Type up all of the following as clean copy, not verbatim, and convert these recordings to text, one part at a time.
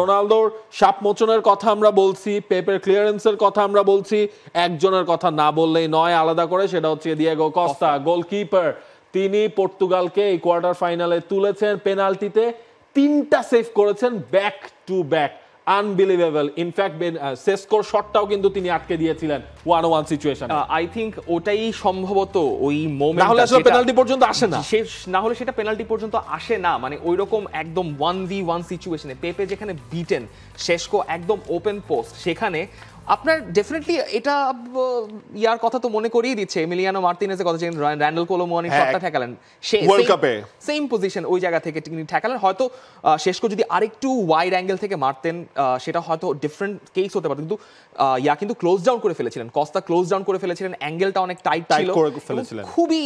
রোনালদোর সাপ মোচনের কথা আমরা বলছি, পেপের ক্লিয়ারেন্সের কথা আমরা বলছি, একজনের কথা না বললেই নয় আলাদা করে, সেটা হচ্ছে দিয়েগো কস্তা, গোলকিপার। তিনি পর্তুগালকে এই কোয়ার্টার ফাইনালে তুলেছেন পেনাল্টিতে, 3টা সেভ করেছেন back to back, unbelievable. In fact সেস্কোর শটটাও কিন্তু তিনি আটকে দিয়েছিলেন 1-on-1 সিচুয়েশন। আই থিংক ওটাই সম্ভবত ওই মোমেন্ট, না হলে আসলে পেনাল্টি পর্যন্ত আসে না, না হলে সেটা পেনাল্টি পর্যন্ত আসে না। মানে ওইরকম একদম 1v1 সিচুয়েশনে পেপে যেখানে বিটেন, সেস্কো একদম ওপেন পোস্ট, সেখানে আপনার ডেফিনেটলি এটা ইয়ার কথা তো মনে করিয়ে দিচ্ছে, এমিলিয়ানো মার্তিনেজের কথা, যেখানে র্যান্ডেল কোলোমুয়ানি শটটা ঠেকালেন, ওয়ার্ল্ড কাপে সেম পজিশন, ওই জায়গা থেকে তিনি ঠেকালেন। হয়তো সেস্কো যদি আরেকটু ওয়াইড অ্যাঙ্গেল থেকে মারতেন সেটা হয়তো ডিফারেন্ট কেস হতে পারত, কিন্তু ইয়া কিন্তু ক্লোজ ডাউন করে ফেলেছিলেন, কস্তা ক্লোজ ডাউন করে ফেলেছিলেন, অ্যাঙ্গেলটা অনেক টাইট ছিল, খুবই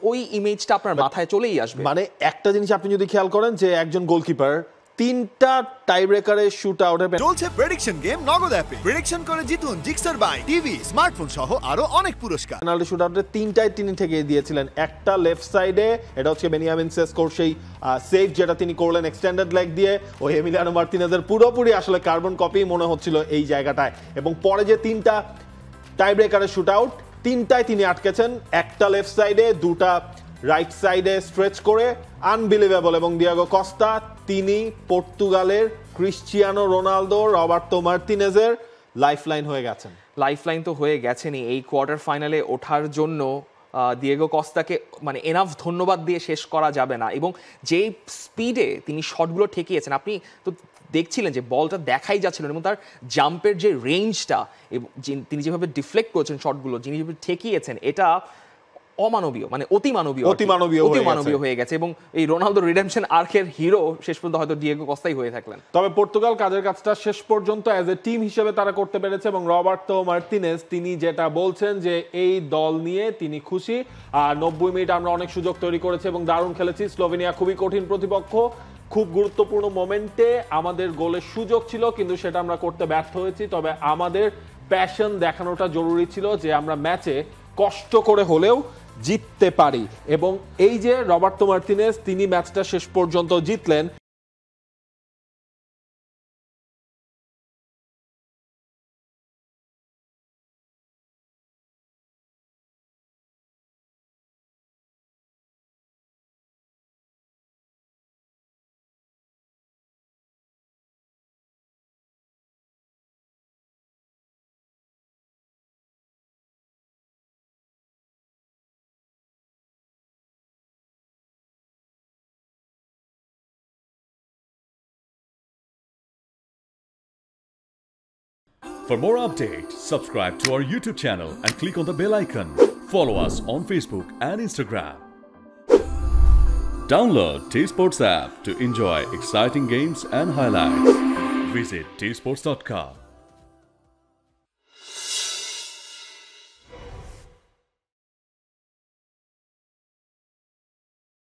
ওই ইমেজটা আপনার মাথায় চলেই আসবে। মানে একটা জিনিস আপনি যদি খেয়াল করেন যে একজন গোলকিপার 3টা টাই ব্রেকারে শুট আউটে চলছে প্রেডিকশন গেম নগদ অ্যাপে। প্রেডিকশন করে জিতুন জিক্সার বাই টিভি, স্মার্টফোন সহ আরো অনেক পুরস্কার। পেনাল্টি শুট আউটে 3টাই তিনি থেকে দিয়েছিলেন। একটা লেফট সাইডে, এটা হচ্ছে বেনিয়ামিন সেস্কোর সেই সেভ যেটা তিনি করলেন এক্সটেন্ডেড লেগ দিয়ে, ওই এমিলিয়ানো মার্তিনেজের পুরোপুরি আসলে কার্বন কপি মনে হচ্ছিল এই জায়গাটায়। এবং পরে যে 3টা টাই ব্রেকারে শুট আউট, 3টাই তিনি আটকেছেন, একটা লেফট সাইডে, 2টা রাইট সাইডে স্ট্রেচ করে, আনবিলিভেবল। এবং দিয়েগো কস্তা তিনি পর্তুগালের ক্রিশ্চিয়ানো রোনালদো, রবার্তো মার্তিনেজের লাইফলাইন হয়ে গেছেন। লাইফলাইন তো হয়ে গেছেনই, এই কোয়ার্টার ফাইনালে ওঠার জন্য দিয়েগো কস্তাকে মানে এনাফ ধন্যবাদ দিয়ে শেষ করা যাবে না। এবং যে স্পিডে তিনি শটগুলো ঠেকিয়েছেন, আপনি তো দেখছিলেন যে বলটা দেখাই যাচ্ছিল, এবং তার জাম্পের যে রেঞ্জটা, তিনি যেভাবে ডিফ্লেক্ট করেছেন শটগুলো, যিনি যেভাবে ঠেকিয়েছেন, এটা অমানবীয়, মানে অতিমানবীয় হয়ে গেছে। এবং এই রোনালদো রিডেমশন আর্কের হিরো শেষ পর্যন্ত হয়তো দিয়েগো কস্তাই হয়ে থাকলেন। তবে পর্তুগাল কাজের কাজটা শেষ পর্যন্ত অ্যাজ এ টিম হিসেবে তারা করতে পেরেছে। এবং রবার্তো মার্তিনেজ তিনি যেটা বলছেন যে এই দল নিয়ে তিনি খুশি। 90 মিনিট আমরা অনেক সুযোগ তৈরি করেছি এবং দারুণ খেলেছি। স্লোভেনিয়া খুবই কঠিন প্রতিপক্ষ, খুব গুরুত্বপূর্ণ মোমেন্টে আমাদের গোলের সুযোগ ছিল, কিন্তু সেটা আমরা করতে ব্যর্থ হয়েছি। তবে আমাদের প্যাশন দেখানোটা জরুরি ছিল যে আমরা ম্যাচে কষ্ট করে হলেও জিততে পারি। এবং এই যে রবার্তো মার্তিনেজ তিনি ম্যাচটা শেষ পর্যন্ত জিতলেন। For more updates, subscribe to our YouTube channel and click on the bell icon. Follow us on Facebook and Instagram. Download T-Sports app to enjoy exciting games and highlights. Visit tsports.com.